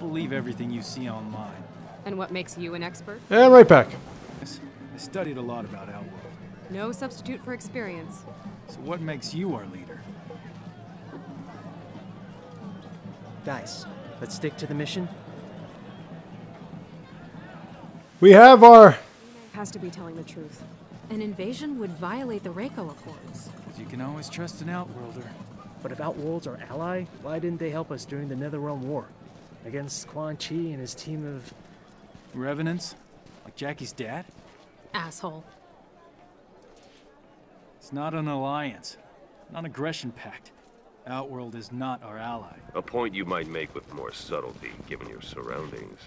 believe everything you see online. And what makes you an expert? And right back. I studied a lot about Outworld. No substitute for experience. So what makes you our leader? Guys, let's stick to the mission. We have our... Has to be telling the truth. An invasion would violate the Reiko Accords. You can always trust an Outworlder. But if Outworld's our ally, why didn't they help us during the Netherealm War? Against Quan Chi and his team of... Revenants? Like Jackie's dad? Asshole. It's not an alliance. Non-aggression pact. Outworld is not our ally. A point you might make with more subtlety, given your surroundings.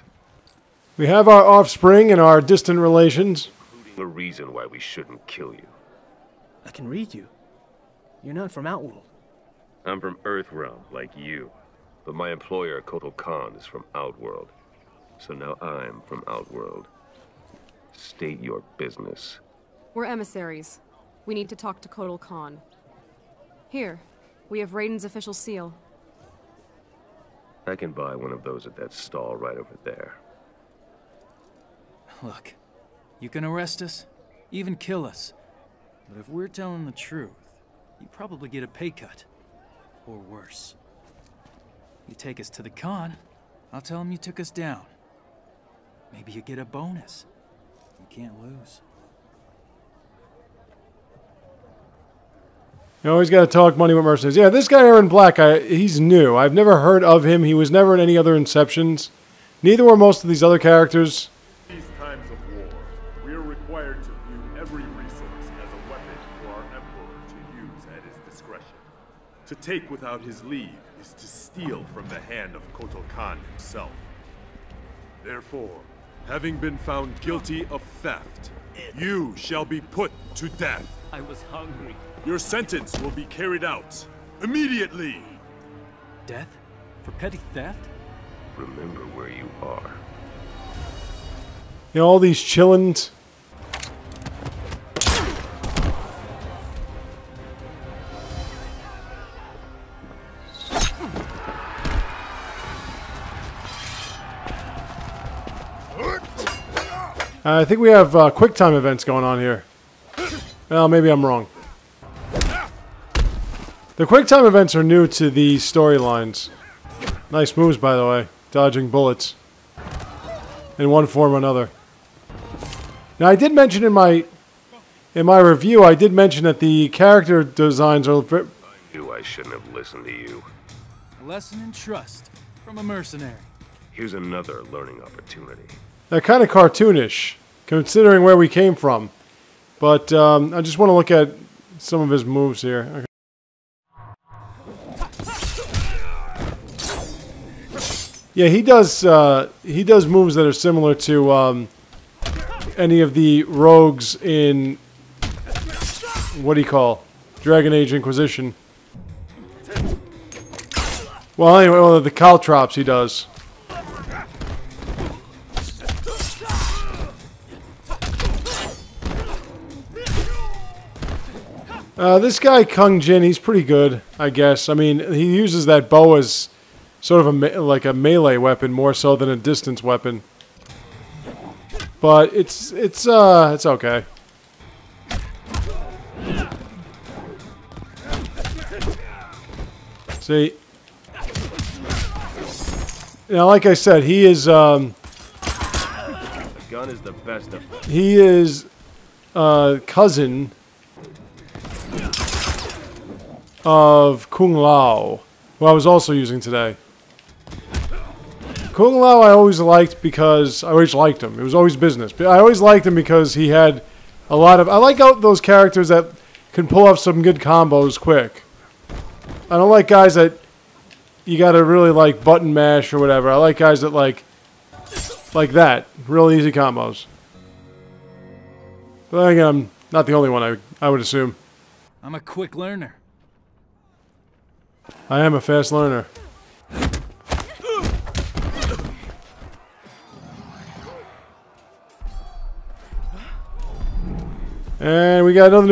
We have our offspring and our distant relations. Including a reason why we shouldn't kill you. I can read you. You're not from Outworld. I'm from Earthrealm, like you. But my employer, Kotal Khan, is from Outworld. So now I'm from Outworld. State your business. We're emissaries. We need to talk to Kotal Khan. Here, we have Raiden's official seal. I can buy one of those at that stall right over there. Look, you can arrest us, even kill us. But if we're telling the truth, you probably get a pay cut. Or worse. You take us to the Khan, I'll tell him you took us down. Maybe you get a bonus. You can't lose. You always got to talk money with mercenaries. Yeah, this guy Aaron Black, he's new. I've never heard of him. He was never in any other Inceptions. Neither were most of these other characters. In these times of war, we are required to view every resource as a weapon for our Emperor to use at his discretion. To take without his leave is to steal from the hand of Kotal Khan himself. Therefore, having been found guilty of theft, you shall be put to death. I was hungry. Your sentence will be carried out immediately. Death? For petty theft? Remember where you are. You know, all these chillins. I think we have quick time events going on here. Well, maybe I'm wrong. The quick time events are new to the storylines. Nice moves, by the way. Dodging bullets. In one form or another. Now, I did mention in my review, I did mention that the character designs are... I knew I shouldn't have listened to you. A lesson in trust from a mercenary. Here's another learning opportunity. They're kind of cartoonish, considering where we came from. But I just want to look at some of his moves here. Okay. Yeah, he does moves that are similar to any of the rogues in what do you call Dragon Age Inquisition. Well, anyway, the caltrops he does. This guy Kung Jin, he's pretty good, I guess. I mean, he uses that bow as sort of like a melee weapon more so than a distance weapon. But it's okay. See, you know, like I said, he is The gun is the best of... he is cousin of Kung Lao, who I was also using today. Kung Lao I always liked because I always liked him. It was always business. But I always liked him because he had a lot of... I like those characters that can pull off some good combos quick. I don't like guys that you gotta really like button mash or whatever. I like guys that like that. Real easy combos. But then again, I'm not the only one, I would assume. I'm a quick learner. I am a fast learner. And we got another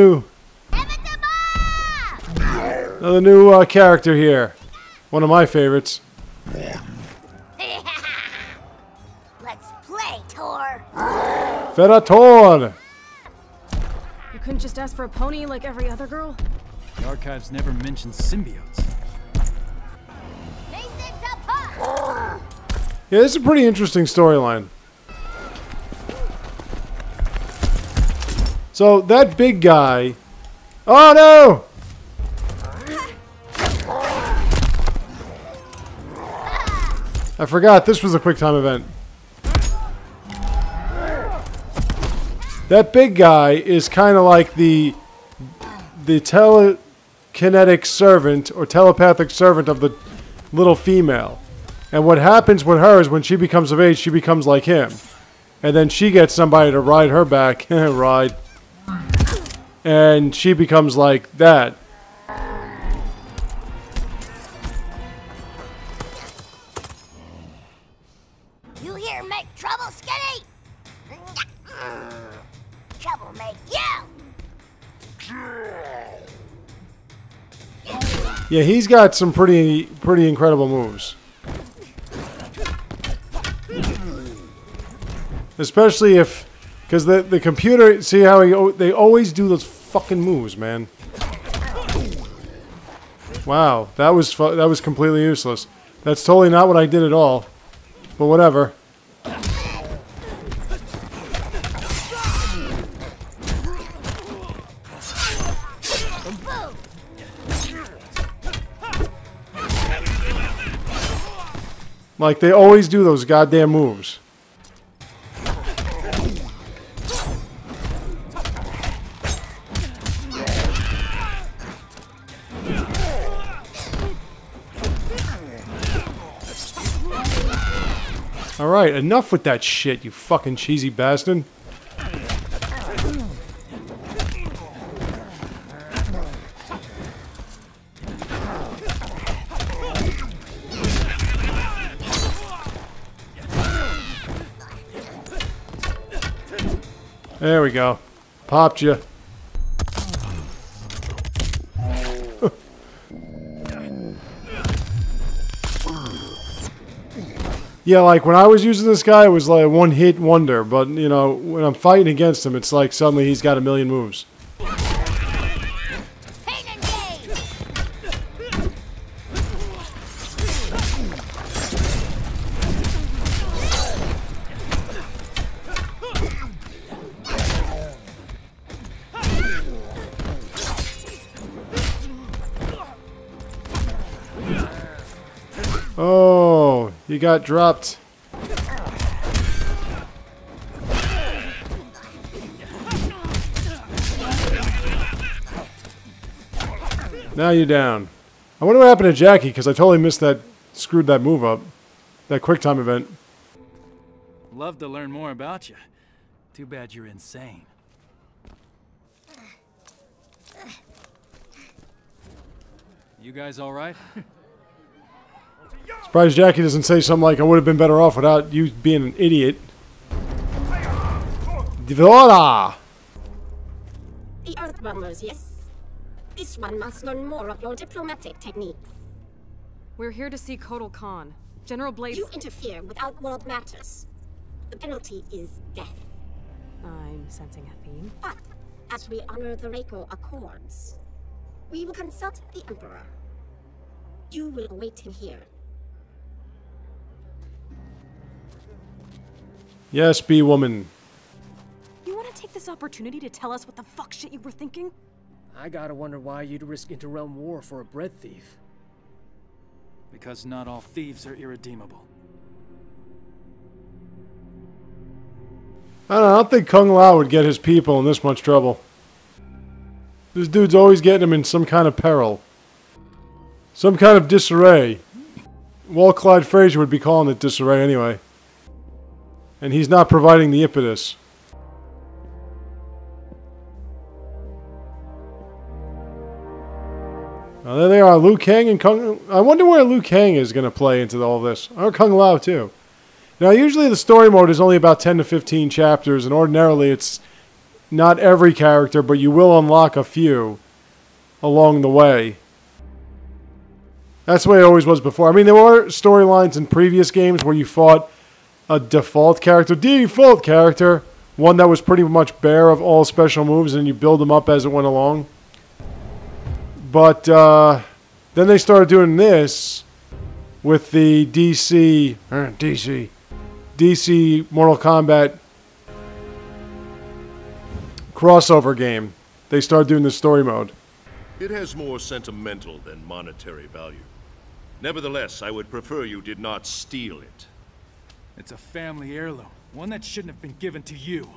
new character here. One of my favorites. Ferator! You couldn't just ask for a pony like every other girl? The archives never mentioned symbiotes. Yeah, this is a pretty interesting storyline. So, that big guy... Oh, no! I forgot this was a quick time event. That big guy is kind of like the telekinetic servant or telepathic servant of the little female. And what happens with her is when she becomes of age, she becomes like him. And then she gets somebody to ride her back. Ride. And she becomes like that. You here make trouble, Skinny? Trouble make you! Yeah, he's got some pretty incredible moves. Especially if, because the computer, see how they always do those fucking moves, man. Wow, that was completely useless. That's totally not what I did at all. But whatever. Like, they always do those goddamn moves. Alright, enough with that shit, you fucking cheesy bastard. There we go. Popped you. Yeah, like when I was using this guy, it was like a one-hit wonder. But, you know, when I'm fighting against him, it's like suddenly he's got a million moves. Oh, you got dropped. Now you're down. I wonder what happened to Jackie, because I totally missed that, screwed that move up. That quick time event. Love to learn more about you. Too bad you're insane. You guys all right? Surprised Jackie doesn't say something like, I would have been better off without you being an idiot. Devora! The Earthbombers, yes. This one must learn more of your diplomatic techniques. We're here to see Kotal Khan. General Blades... You interfere with Outworld matters. The penalty is death. I'm sensing a theme. But, as we honor the Reiko Accords, we will consult the Emperor. You will await him here. Yes, B-woman. You want to take this opportunity to tell us what the fuck shit you were thinking? I gotta wonder why you'd risk Netherealm war for a bread thief. Because not all thieves are irredeemable. I don't think Kung Lao would get his people in this much trouble. This dude's always getting them in some kind of peril. Some kind of disarray. Walt Clyde Frazier would be calling it disarray anyway. And he's not providing the impetus. Now there they are, Liu Kang and Kung... I wonder where Liu Kang is going to play into all this. Or Kung Lao too. Now usually the story mode is only about 10 to 15 chapters, and ordinarily it's not every character, but you will unlock a few along the way. That's the way it always was before. I mean, there were storylines in previous games where you fought a default character, one that was pretty much bare of all special moves, and you build them up as it went along. But then they started doing this with the DC Mortal Kombat crossover game. They started doing the story mode. It has more sentimental than monetary value. Nevertheless, I would prefer you did not steal it. It's a family heirloom, one that shouldn't have been given to you.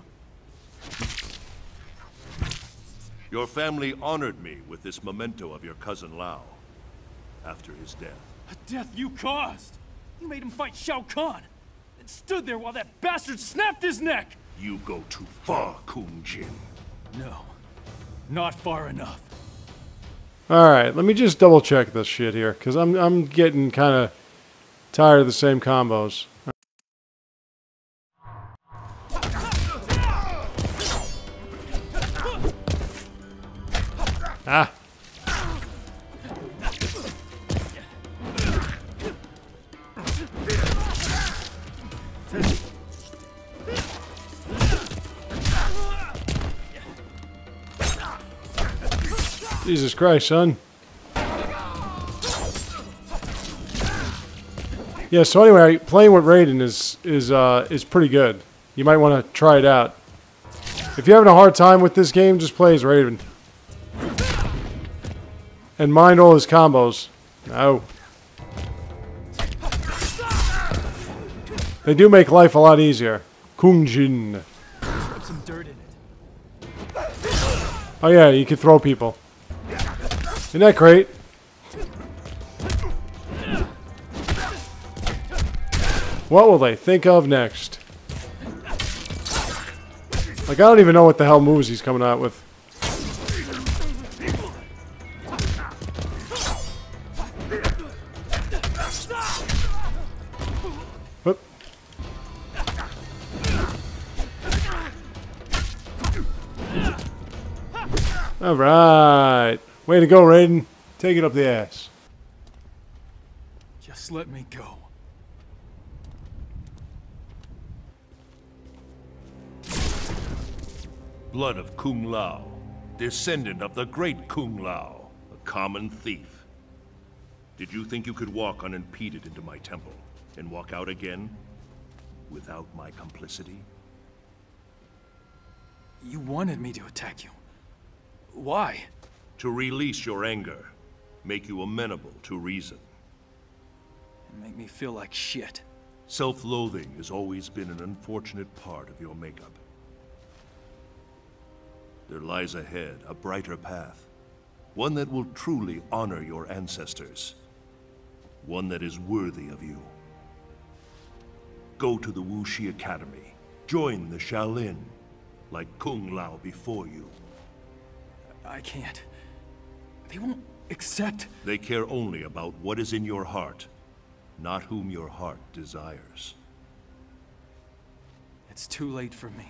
Your family honored me with this memento of your cousin Lao after his death. A death you caused! You made him fight Shao Kahn, and stood there while that bastard snapped his neck! You go too far, Kung Jin. No, not far enough. Alright, let me just double check this shit here, because I'm getting kind of tired of the same combos. Ah! Jesus Christ, son. Yeah, so anyway, playing with Raiden is pretty good. You might want to try it out. If you're having a hard time with this game, just play as Raiden. And mind all his combos. No. They do make life a lot easier. Kung Jin. Put some dirt in it. Oh yeah, you can throw people. Isn't that great? What will they think of next? Like, I don't even know what the hell moves he's coming out with. Whoop. All right. Way to go, Raiden. Take it up the ass. Just let me go. Blood of Kung Lao, descendant of the great Kung Lao, a common thief. Did you think you could walk unimpeded into my temple and walk out again without my complicity? You wanted me to attack you. Why? To release your anger, make you amenable to reason. And make me feel like shit. Self-loathing has always been an unfortunate part of your makeup. There lies ahead a brighter path, one that will truly honor your ancestors, one that is worthy of you. Go to the Wuxi Academy, join the Shaolin, like Kung Lao before you. I can't. They won't accept. They care only about what is in your heart, not whom your heart desires. It's too late for me.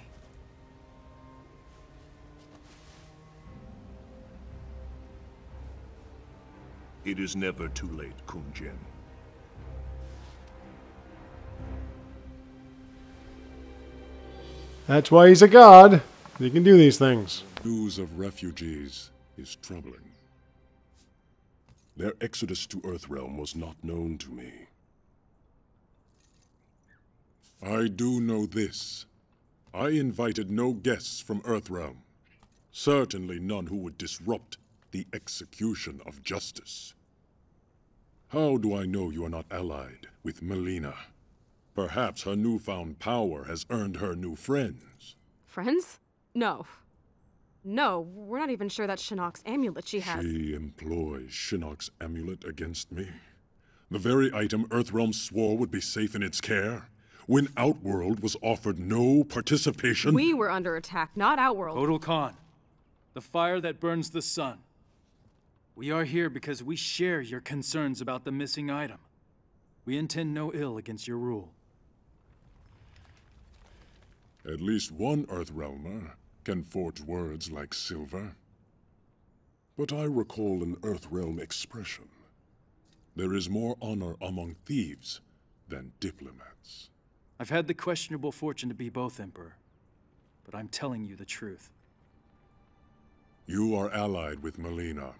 It is never too late, Kung Jin. That's why he's a god. He can do these things. News of refugees is troubling. Their exodus to Earthrealm was not known to me. I do know this. I invited no guests from Earthrealm. Certainly none who would disrupt the execution of justice. How do I know you are not allied with Melina? Perhaps her newfound power has earned her new friends. Friends? No. No, we're not even sure that's Shinnok's amulet she has. She employs Shinnok's amulet against me. The very item Earthrealm swore would be safe in its care, when Outworld was offered no participation. We were under attack, not Outworld. Kotal Khan, the fire that burns the sun. We are here because we share your concerns about the missing item. We intend no ill against your rule. At least one Earthrealmer can forge words like silver. But I recall an Earthrealm expression. There is more honor among thieves than diplomats. I've had the questionable fortune to be both, Emperor. But I'm telling you the truth. You are allied with Melina.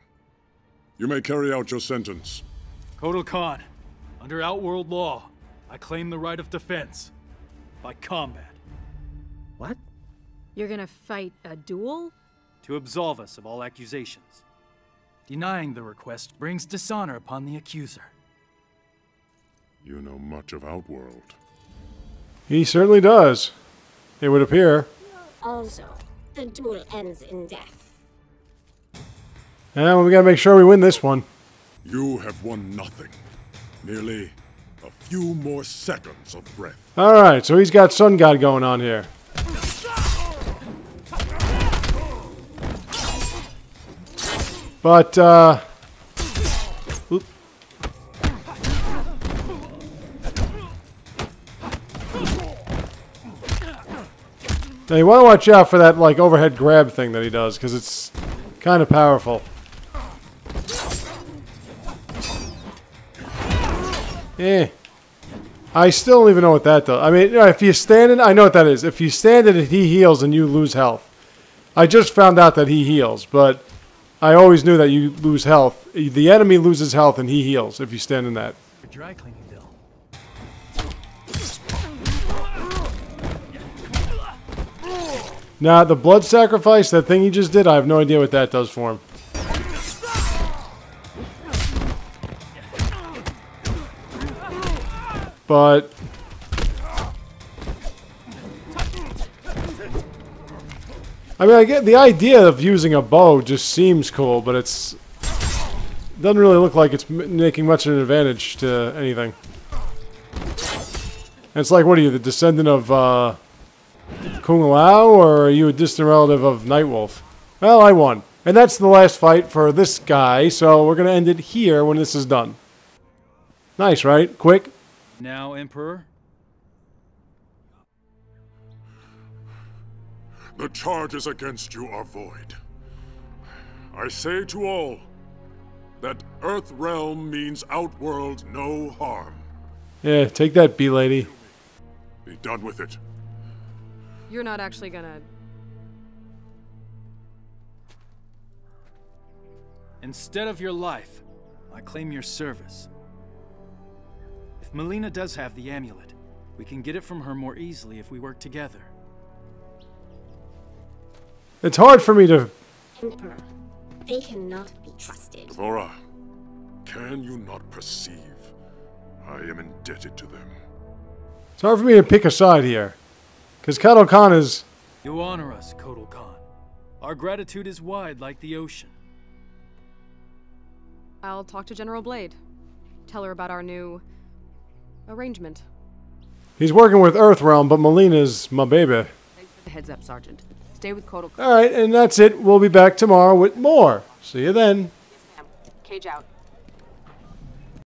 You may carry out your sentence. Kotal Khan, under Outworld law, I claim the right of defense. By combat. What? You're gonna fight a duel? To absolve us of all accusations. Denying the request brings dishonor upon the accuser. You know much of Outworld. He certainly does. It would appear. Also, the duel ends in death. And we gotta make sure we win this one. You have won nothing. Merely a few more seconds of breath. Alright, so he's got Sun God going on here. But, oop. Now you want to watch out for that, like, overhead grab thing that he does, because it's kind of powerful. I still don't even know what that does. I mean, you know, if you stand it, I know what that is. If you stand it, he heals and you lose health. I just found out that he heals, but I always knew that you lose health. The enemy loses health and he heals if you stand in that. Dry cleaning bill. Now, the blood sacrifice, that thing he just did, I have no idea what that does for him. But I mean, I get the idea of using a bow just seems cool, but it's doesn't really look like it's making much of an advantage to anything. And it's like, what are you, the descendant of Kung Lao, or are you a distant relative of Nightwolf? Well, I won. And that's the last fight for this guy, so we're going to end it here when this is done. Nice, right? Quick. Now, Emperor? The charges against you are void. I say to all that Earthrealm means Outworld no harm. Yeah, take that, B-Lady. Be done with it. You're not actually gonna... Instead of your life, I claim your service. If Melina does have the amulet, we can get it from her more easily if we work together. It's hard for me to... Emperor, they cannot be trusted. Devora, can you not perceive? I am indebted to them. It's hard for me to pick a side here. Because Kotal Khan is... You honor us, Kotal Khan. Our gratitude is wide like the ocean. I'll talk to General Blade. Tell her about our new... arrangement. He's working with Earthrealm, but Melina's my baby. Thanks for the heads up, Sergeant. Stay with Kotal Khan. Alright, and that's it. We'll be back tomorrow with more. See you then. Cage out.